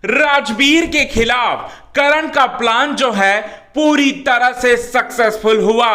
राजवीर के खिलाफ करण का प्लान जो है पूरी तरह से सक्सेसफुल हुआ।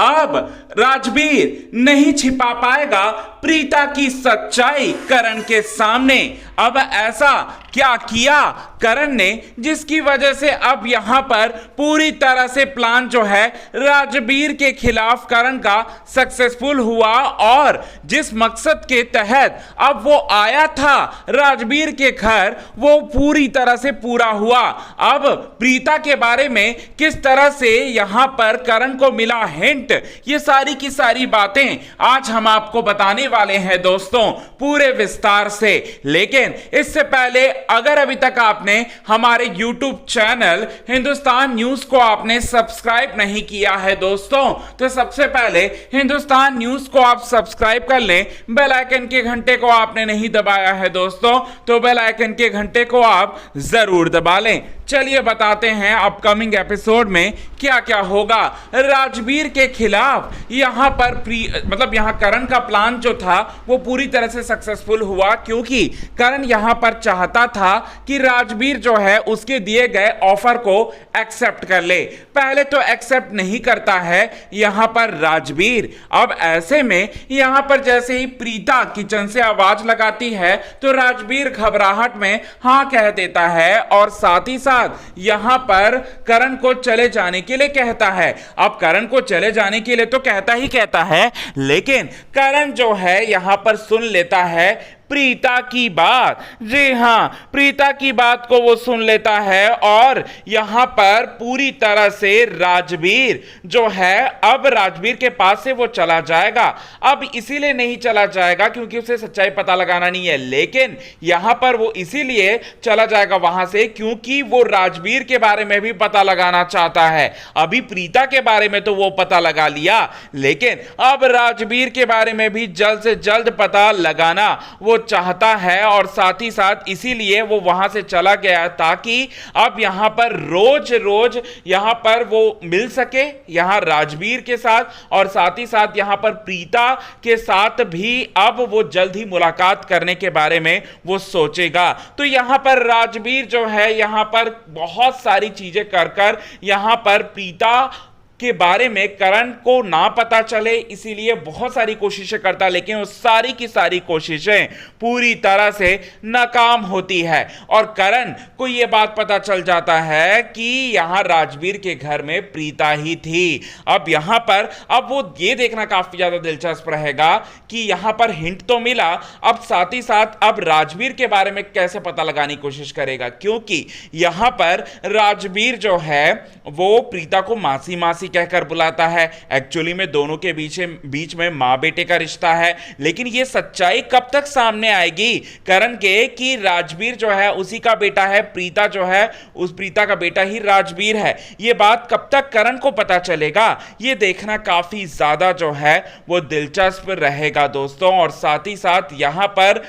अब राजवीर नहीं छिपा पाएगा प्रीता की सच्चाई करण के सामने। अब ऐसा क्या किया करण ने जिसकी वजह से अब यहां पर पूरी तरह से प्लान जो है राजवीर के खिलाफ करण का सक्सेसफुल हुआ, और जिस मकसद के तहत अब वो आया था राजवीर के घर वो पूरी तरह से पूरा हुआ। अब प्रीता के बारे में किस तरह से यहां पर करण को मिला हिंट, ये सारी की सारी बातें आज हम आपको बताने वाले हैं दोस्तों पूरे विस्तार से। लेकिन इससे पहले अगर अभी तक आपने हमारे YouTube चैनल हिंदुस्तान न्यूज को आपने सब्सक्राइब नहीं किया है दोस्तों, तो सबसे पहले हिंदुस्तान न्यूज को आप सब्सक्राइब कर लें। बेल आइकन के घंटे को आपने नहीं दबाया है दोस्तों, तो बेल आइकन के घंटे को आप जरूर दबा लें। चलिए बताते हैं अपकमिंग एपिसोड में क्या क्या होगा। राजवीर के खिलाफ यहां पर मतलब यहां करण का प्लान जो था वो पूरी तरह से सक्सेसफुल हुआ, क्योंकि करण यहां पर चाहता था कि राजवीर जो है उसके दिए गए ऑफर को एक्सेप्ट कर ले। पहले तो एक्सेप्ट नहीं करता है यहां पर राजवीर। अब ऐसे में यहां पर जैसे ही प्रीता किचन से आवाज लगाती है तो राजवीर घबराहट में हां कह देता है, और साथ ही साथ यहां पर करण को चले जाने के लिए कहता है। अब करण को चले जाने के लिए तो कहता ही कहता है, लेकिन करण जो है यहां पर सुन लेता है प्रीता की बात। जी हां, प्रीता की बात को वो सुन लेता है, और यहां पर पूरी तरह से राजवीर जो है अब राजवीर के पास से वो चला जाएगा। अब इसीलिए नहीं चला जाएगा क्योंकि उसे सच्चाई पता लगाना नहीं है, लेकिन यहां पर वो इसीलिए चला जाएगा वहां से क्योंकि वो राजवीर के बारे में भी पता लगाना चाहता है। अभी प्रीता के बारे में तो वो पता लगा लिया, लेकिन अब राजवीर के बारे में भी जल्द से जल्द पता लगाना वो चाहता है, और साथ ही साथ इसीलिए वो वहां से चला गया ताकि अब यहां पर रोज रोज यहां पर वो मिल सके यहां राजवीर के साथ, और साथ ही साथ यहां पर प्रीता के साथ भी अब वो जल्द ही मुलाकात करने के बारे में वो सोचेगा। तो यहां पर राजवीर जो है यहां पर बहुत सारी चीजें कर यहां पर प्रीता के बारे में करण को ना पता चले इसीलिए बहुत सारी कोशिशें करता, लेकिन वो सारी की सारी कोशिशें पूरी तरह से नाकाम होती है, और करण को यह बात पता चल जाता है कि यहां राजवीर के घर में प्रीता ही थी। अब यहां पर अब वो ये देखना काफी ज्यादा दिलचस्प रहेगा कि यहां पर हिंट तो मिला, अब साथ ही साथ अब राजवीर के बारे में कैसे पता लगाने की कोशिश करेगा, क्योंकि यहां पर राजवीर जो है वो प्रीता को मासी मासी कहकर बुलाता है। एक्चुअली में दोनों के बीच में मां बेटे का रिश्ता है, लेकिन यह सच्चाई कब तक सामने आएगी करण के कि राजवीर जो है उसी का बेटा है, प्रीता जो है उस प्रीता का बेटा ही राजवीर है। यह बात कब तक करण को पता चलेगा, यह देखना काफी ज्यादा जो है वो दिलचस्प रहेगा दोस्तों। और साथ ही साथ यहां पर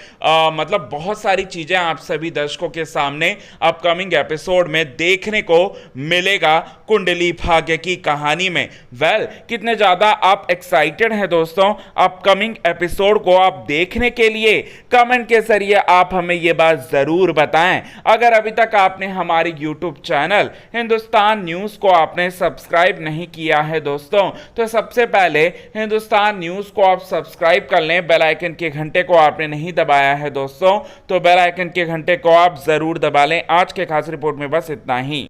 मतलब बहुत सारी चीजें आप सभी दर्शकों के सामने अपकमिंग एपिसोड में देखने को मिलेगा कुंडली भाग्य की कहानी में। कितने ज्यादा आप एक्साइटेड हैं दोस्तों अपकमिंग एपिसोड को आप देखने के लिए, कमेंट के जरिए आप हमें यह बात जरूर बताएं। अगर अभी तक आपने हमारी YouTube चैनल हिंदुस्तान न्यूज को आपने सब्सक्राइब नहीं किया है दोस्तों, तो सबसे पहले हिंदुस्तान न्यूज को आप सब्सक्राइब कर लें। बेल आइकन के घंटे को आपने नहीं दबाया है दोस्तों, तो बेल आइकन के घंटे को आप जरूर दबा लें। आज के खास रिपोर्ट में बस इतना ही।